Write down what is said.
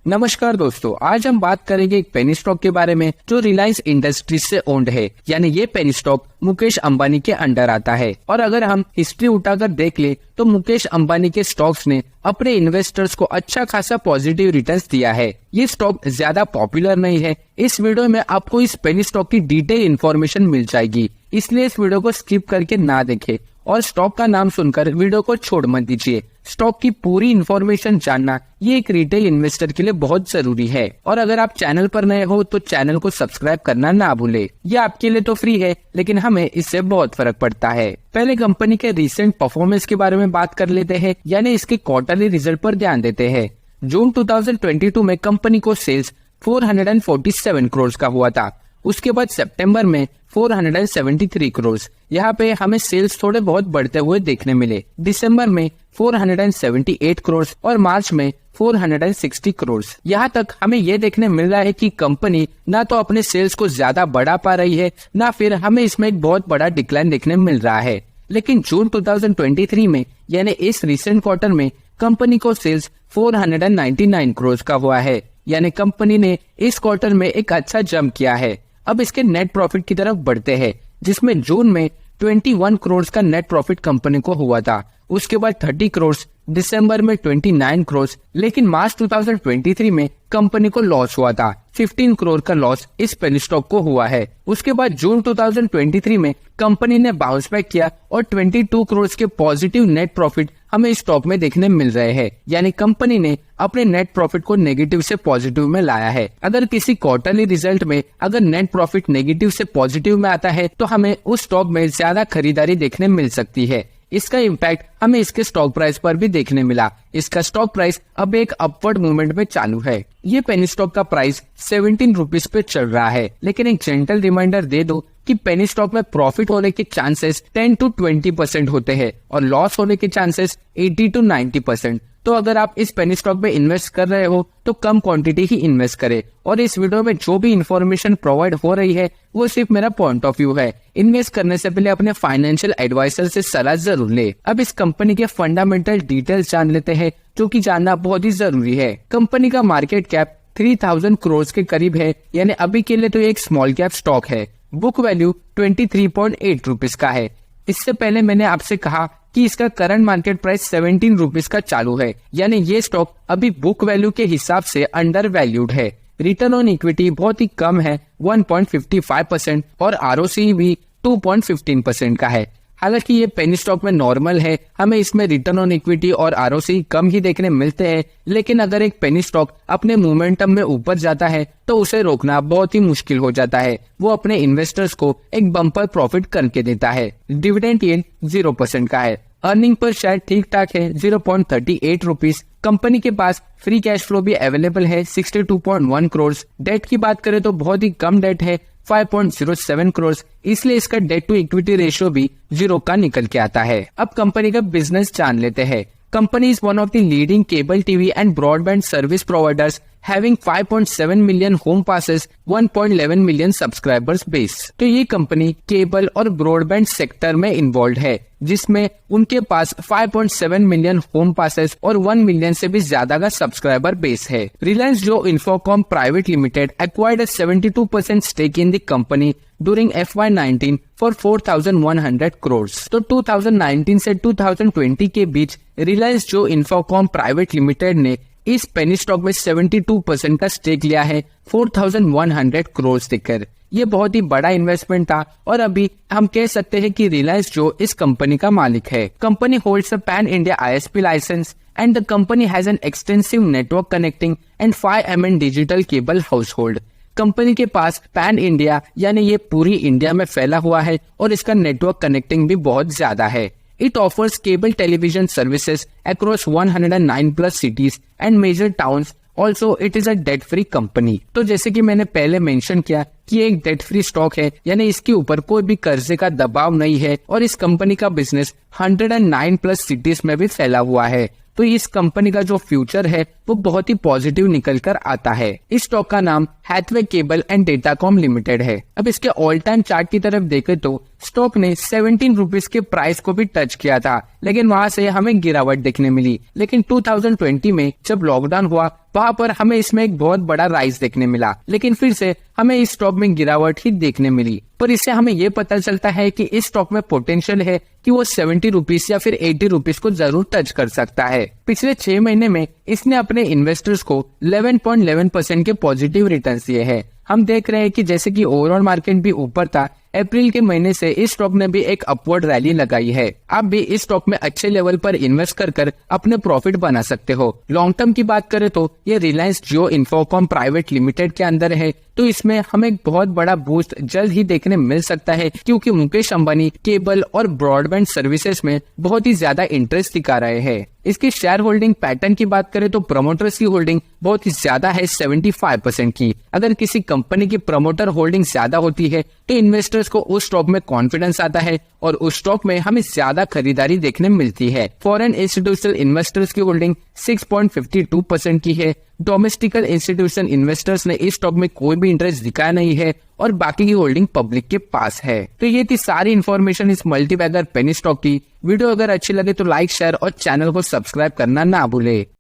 नमस्कार दोस्तों, आज हम बात करेंगे एक पेनी स्टॉक के बारे में जो रिलायंस इंडस्ट्रीज से ओन्ड है। यानी ये पेनी स्टॉक मुकेश अंबानी के अंडर आता है। और अगर हम हिस्ट्री उठाकर देख ले तो मुकेश अंबानी के स्टॉक्स ने अपने इन्वेस्टर्स को अच्छा खासा पॉजिटिव रिटर्न्स दिया है। ये स्टॉक ज्यादा पॉपुलर नहीं है। इस वीडियो में आपको इस पेनी स्टॉक की डिटेल इन्फॉर्मेशन मिल जाएगी, इसलिए इस वीडियो को स्किप करके ना देखें और स्टॉक का नाम सुनकर वीडियो को छोड़ मत दीजिए। स्टॉक की पूरी इन्फॉर्मेशन जानना ये एक रिटेल इन्वेस्टर के लिए बहुत जरूरी है। और अगर आप चैनल पर नए हो तो चैनल को सब्सक्राइब करना ना भूले। ये आपके लिए तो फ्री है, लेकिन हमें इससे बहुत फर्क पड़ता है। पहले कंपनी के रिसेंट परफॉर्मेंस के बारे में बात कर लेते हैं, यानी इसके क्वार्टरली रिजल्ट पर ध्यान देते हैं। जून 2022 में कंपनी को सेल्स 447 करोड़ का हुआ था। उसके बाद सितंबर में 473 करोड़। यहाँ पे हमें सेल्स थोड़े बहुत बढ़ते हुए देखने मिले। दिसंबर में 478 करोड़ और मार्च में 460 करोड़। यहाँ तक हमें ये देखने मिल रहा है कि कंपनी ना तो अपने सेल्स को ज्यादा बढ़ा पा रही है, ना फिर हमें इसमें एक बहुत बड़ा डिक्लाइन देखने मिल रहा है। लेकिन जून 2023 में यानी इस रिसेंट क्वार्टर में कंपनी को सेल्स 499 करोड़ का हुआ है। यानी कंपनी ने इस क्वार्टर में एक अच्छा जंप किया है। अब इसके नेट प्रॉफिट की तरफ बढ़ते हैं, जिसमें जून में 21 करोड़ का नेट प्रॉफिट कंपनी को हुआ था। उसके बाद 30 करोड़, दिसंबर में 29 करोड़, लेकिन मार्च 2023 में कंपनी को लॉस हुआ था। 15 करोड़ का लॉस इस पेनी स्टॉक को हुआ है। उसके बाद जून 2023 में कंपनी ने बाउंस बैक किया और 22 करोड़ के पॉजिटिव नेट प्रॉफिट हमें इस स्टॉक में देखने मिल रहे हैं। यानी कंपनी ने अपने नेट प्रॉफिट को नेगेटिव से पॉजिटिव में लाया है। अगर किसी क्वार्टरली रिजल्ट में अगर नेट प्रॉफिट नेगेटिव से पॉजिटिव में आता है तो हमें उस स्टॉक में ज्यादा खरीदारी देखने मिल सकती है। इसका इम्पैक्ट हमें इसके स्टॉक प्राइस पर भी देखने मिला। इसका स्टॉक प्राइस अब एक अपवर्ड मूवमेंट में चालू है। ये पेनी स्टॉक का प्राइस 17 रुपीज पे चल रहा है। लेकिन एक जेंटल रिमाइंडर दे दो कि पेनी स्टॉक में प्रॉफिट होने के चांसेस 10 to 20% होते हैं और लॉस होने के चांसेस 80 to 90%। तो अगर आप इस पेनी स्टॉक में इन्वेस्ट कर रहे हो तो कम क्वांटिटी ही इन्वेस्ट करें। और इस वीडियो में जो भी इन्फॉर्मेशन प्रोवाइड हो रही है वो सिर्फ मेरा पॉइंट ऑफ व्यू है। इन्वेस्ट करने से पहले अपने फाइनेंशियल एडवाइजर से सलाह जरूर ले। अब इस कंपनी के फंडामेंटल डिटेल्स जान लेते हैं, जो कि जानना बहुत ही जरूरी है। कंपनी का मार्केट कैप 3000 करोड़ के करीब है। यानी अभी के लिए तो एक स्मॉल कैप स्टॉक है। बुक वैल्यू 23.8 रुपीज का है। इससे पहले मैंने आपसे कहा कि इसका करंट मार्केट प्राइस 17 रुपीज का चालू है। यानी ये स्टॉक अभी बुक वैल्यू के हिसाब से अंडर वैल्यूड है। रिटर्न ऑन इक्विटी बहुत ही कम है, 1.55%, और आरओसी भी 2.15% का है। हालांकि ये पेनी स्टॉक में नॉर्मल है, हमें इसमें रिटर्न ऑन इक्विटी और आरओसी कम ही देखने मिलते हैं। लेकिन अगर एक पेनी स्टॉक अपने मोमेंटम में ऊपर जाता है तो उसे रोकना बहुत ही मुश्किल हो जाता है। वो अपने इन्वेस्टर्स को एक बम्पर प्रॉफिट करके देता है। डिविडेंड यील्ड 0% का है। अर्निंग पर शेयर ठीक ठाक है, 0.38 रुपीज। कंपनी के पास फ्री कैश फ्लो भी अवेलेबल है, 62.1 करोड़। डेट की बात करें तो बहुत ही कम डेट है, 5.07 करोड़। इसलिए इसका डेट टू इक्विटी रेशियो भी 0 का निकल के आता है। अब कंपनी का बिजनेस जान लेते हैं। Company is one of the leading cable TV and broadband service providers having 5.7 million home passes, 1.11 million subscribers base। तो ये कंपनी केबल और ब्रॉडबैंड सेक्टर में इन्वॉल्व है, जिसमें उनके पास 5.7 मिलियन होम पासेस और 1 मिलियन से भी ज्यादा का सब्सक्राइबर बेस है। रिलायंस जो Infocomm private limited acquired a 72% stake in the company during FY19 for 4,100 crore. तो 2019 से 2020 के बीच रिलायंस जो इंफोकॉम प्राइवेट लिमिटेड ने इस पेनी स्टॉक में 72% का स्टेक लिया है 4,100 करोड़ देकर। ये बहुत ही बड़ा इन्वेस्टमेंट था और अभी हम कह सकते हैं कि रिलायंस जो इस कंपनी का मालिक है। Company holds a pan India ISP license and the company has an extensive network connecting and 5mm digital cable household. Company के पास पैन इंडिया यानी ये पूरी इंडिया में फैला हुआ है और इसका नेटवर्क कनेक्टिंग भी बहुत ज्यादा है। It offers cable television services across 109 plus cities and major towns. Also, it is a debt-free company. तो जैसे कि मैंने पहले मेंशन किया कि एक डेट फ्री स्टॉक है, यानी इसके ऊपर कोई भी कर्जे का दबाव नहीं है और इस कंपनी का बिजनेस 109 प्लस सिटीज में भी फैला हुआ है। तो इस कंपनी का जो फ्यूचर है वो बहुत ही पॉजिटिव निकल कर आता है। इस स्टॉक का नाम Hathway cable and Datacom limited है। अब इसके ऑल टाइम चार्ट की तरफ देखें तो स्टॉक ने 17 रुपीज के प्राइस को भी टच किया था, लेकिन वहां से हमें गिरावट देखने मिली। लेकिन 2020 में जब लॉकडाउन हुआ वहां पर हमें इसमें एक बहुत बड़ा राइज देखने मिला, लेकिन फिर से हमें इस स्टॉक में गिरावट ही देखने मिली। पर इससे हमें ये पता चलता है कि इस स्टॉक में पोटेंशियल है कि वो 70 रुपीज या फिर 80 रुपीज को जरूर टच कर सकता है। पिछले 6 महीने में इसने अपने इन्वेस्टर्स को 11.11% के पॉजिटिव रिटर्न्स दिए हैं। हम देख रहे हैं कि जैसे कि ओवरऑल मार्केट भी ऊपर था, अप्रैल के महीने से इस स्टॉक ने भी एक अपवर्ड रैली लगाई है। आप भी इस स्टॉक में अच्छे लेवल पर इन्वेस्ट कर अपने प्रॉफिट बना सकते हो। लॉन्ग टर्म की बात करें तो ये रिलायंस जियो इन्फोकॉम प्राइवेट लिमिटेड के अंदर है, तो इसमें हमें एक बहुत बड़ा बूस्ट जल्द ही देखने मिल सकता है, क्योंकि मुकेश अंबानी केबल और ब्रॉडबैंड सर्विसेज में बहुत ही ज्यादा इंटरेस्ट दिखा रहे हैं। इसकी शेयर होल्डिंग पैटर्न की बात करें तो प्रमोटर्स की होल्डिंग बहुत ही ज्यादा है, 75% की। अगर किसी कंपनी की प्रमोटर होल्डिंग ज्यादा होती है तो इन्वेस्टर्स को उस स्टॉक में कॉन्फिडेंस आता है और उस स्टॉक में हमें ज्यादा खरीदारी देखने मिलती है। फॉरेन इंस्टीट्यूशनल इन्वेस्टर्स की होल्डिंग 6.52% की है। डोमेस्टिकल इंस्टीट्यूशन इन्वेस्टर्स ने इस स्टॉक में कोई भी इंटरेस्ट दिखाया नहीं है और बाकी की होल्डिंग पब्लिक के पास है। तो ये थी सारी इन्फॉर्मेशन इस मल्टीबैगर पेनी स्टॉक की। वीडियो अगर अच्छी लगे तो लाइक, शेयर और चैनल को सब्सक्राइब करना ना भूले।